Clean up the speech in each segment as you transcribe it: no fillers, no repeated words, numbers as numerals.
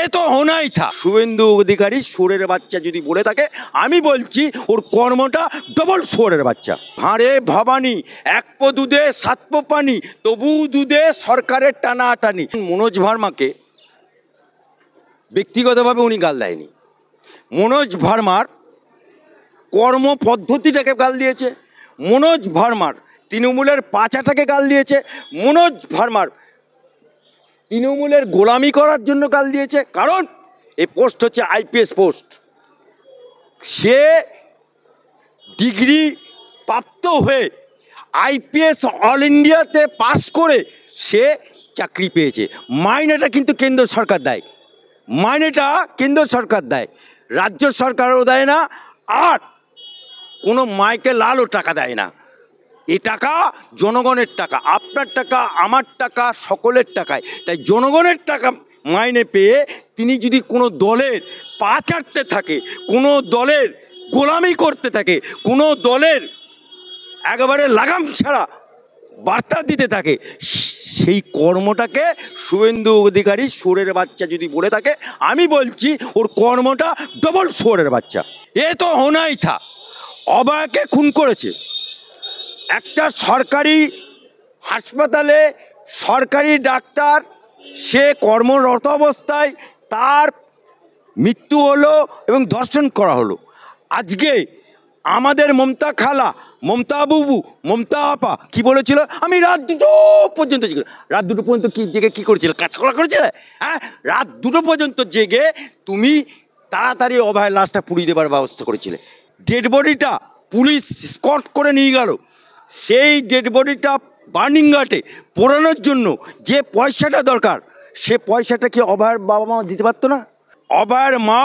এ তো হোনাই থা। শুভেন্দু অধিকারী সুরের বাচ্চা যদি বলে থাকে, আমি বলছি ওর কর্মটা ডবল সুরের বাচ্চা। ভাঁড়ে ভবানী, এক পো দুধে সাত পো পানি, তবু দুধে সরকারের টানাটানি। মনোজ ভার্মাকে ব্যক্তিগতভাবে উনি গাল দেয়নি, মনোজ ভার্মার কর্মপদ্ধতিটাকে গাল দিয়েছে, মনোজ ভার্মার তৃণমূলের পাচাটাকে গাল দিয়েছে, মনোজ ভার্মার তৃণমূলের গোলামি করার জন্য গাল দিয়েছে। কারণ এই পোস্ট হচ্ছে আইপিএস পোস্ট। সে ডিগ্রি প্রাপ্ত হয়ে আইপিএস অল ইন্ডিয়াতে পাস করে সে চাকরি পেয়েছে। মাইনেটা কিন্তু কেন্দ্র সরকার দেয়, মাইনেটা কেন্দ্র সরকার দেয়, রাজ্য সরকারও দেয় না, আর কোনো মাইকে লালও টাকা দেয় না। এ টাকা জনগণের টাকা, আপনার টাকা, আমার টাকা, সকলের টাকায়। তাই জনগণের টাকা মাইনে পেয়ে তিনি যদি কোনো দলের পা চাটতে থাকে, কোনো দলের গোলামি করতে থাকে, কোনো দলের একেবারে লাগাম ছাড়া বার্তা দিতে থাকে, সেই কর্মটাকে শুভেন্দু অধিকারী সুরের বাচ্চা যদি বলে থাকে, আমি বলছি ওর কর্মটা ডবল সুরের বাচ্চা। এ তো হোনাই থা। অভয়কে খুন করেছে, একটা সরকারি হাসপাতালে সরকারি ডাক্তার, সে কর্মরত অবস্থায় তার মৃত্যু হলো এবং ধর্ষণ করা হলো। আজকে আমাদের মমতা খালা, মমতা বুবু, মমতা আপা কি বলেছিল, আমি রাত 2টো পর্যন্ত জেগে। রাত 2টো পর্যন্ত কি জেগে কী করেছিলে, কাজকর্ম করেছিলে? হ্যাঁ, রাত 2টো পর্যন্ত জেগে তুমি তাড়াতাড়ি অভয়ের লাশটা পুড়িয়ে দেবার ব্যবস্থা করেছিলে। ডেড বডিটা পুলিশ স্কট করে নিয়ে গেল, সেই ডেড বডিটা বার্নিং ঘাটে পোড়ানোর জন্য যে পয়সাটা দরকার, সে পয়সাটা কি অভয়ের বাবা মা দিতে পারতো না? অভয়ের মা,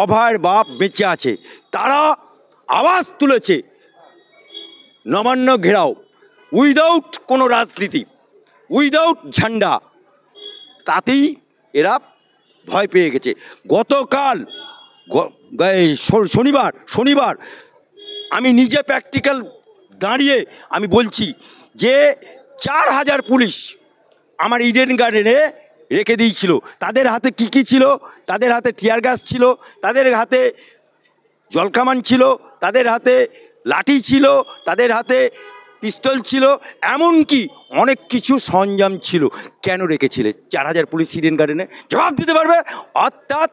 অভয়ের বাপ বেঁচে আছে, তারা আওয়াজ তুলেছে নবান্ন ঘেরাও, উইদাউট কোনো রাজনীতি, উইদাউট ঝান্ডা, তাতেই এরা ভয় পেয়ে গেছে। গতকাল শনিবার আমি নিজে প্র্যাকটিক্যাল দাঁড়িয়ে আমি বলছি যে 4000 পুলিশ আমার ইডেন গার্ডেনে রেখে দিয়েছিল। তাদের হাতে কী ছিল? তাদের হাতে টিয়ার গ্যাস ছিল, তাদের হাতে জলকামান ছিল, তাদের হাতে লাঠি ছিল, তাদের হাতে পিস্তল ছিল, এমনকি অনেক কিছু সরঞ্জাম ছিল। কেন রেখেছিলে 4000 পুলিশ ইডেন গার্ডেনে? জবাব দিতে পারবে? অর্থাৎ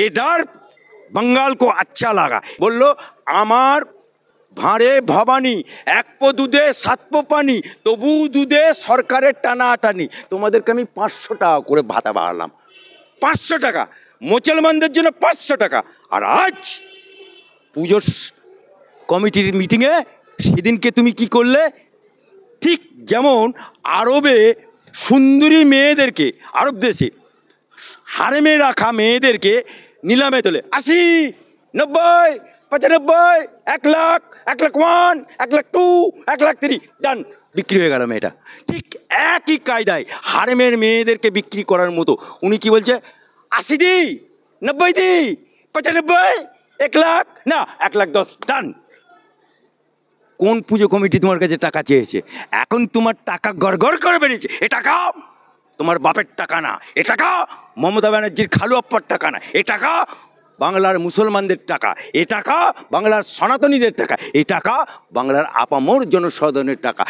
এডার बंगाल को अच्छा लगा, বলল আমার ভাঁড়ে ভবানী, এক পো দুধে সাত পো পানি, তবু দুধে সরকারের টানাটানি। তোমাদেরকে আমি 500 টাকা করে ভাতা বাড়ালাম, 500 টাকা মুসলমানদের জন্য 500 টাকা। আর আজ পুজোর কমিটির মিটিংয়ে সেদিনকে তুমি কি করলে? ঠিক যেমন আরবে সুন্দরী মেয়েদেরকে, আরব দেশে হারেমে রাখা মেয়েদেরকে নিলামে তোলে 80, 90, 95, 1 লাখ, 1,01,000, 1,02,000, 1,03,000, ডান, বিক্রি হয়ে গেল মেয়েটা। ঠিক একই কায়দায় হারেমের মেয়েদেরকে বিক্রি করার মতো উনি কি বলছে, 80 দি, 90 দি, 95, 1 লাখ, না 1,10,000, ডান। কোন পুজো কমিটি তোমার কাছে টাকা চেয়েছে? এখন তোমার টাকা গড়গড় করে বেরিয়েছে। এ টাকা তোমার বাপের টাকা না, এ টাকা মমতা ব্যানার্জির খালু আপ্পার টাকা না, এ টাকা বাংলার মুসলমানদের টাকা, এ টাকা বাংলার সনাতনীদের টাকা, এ টাকা বাংলার আপামর জনসাধারণের টাকা।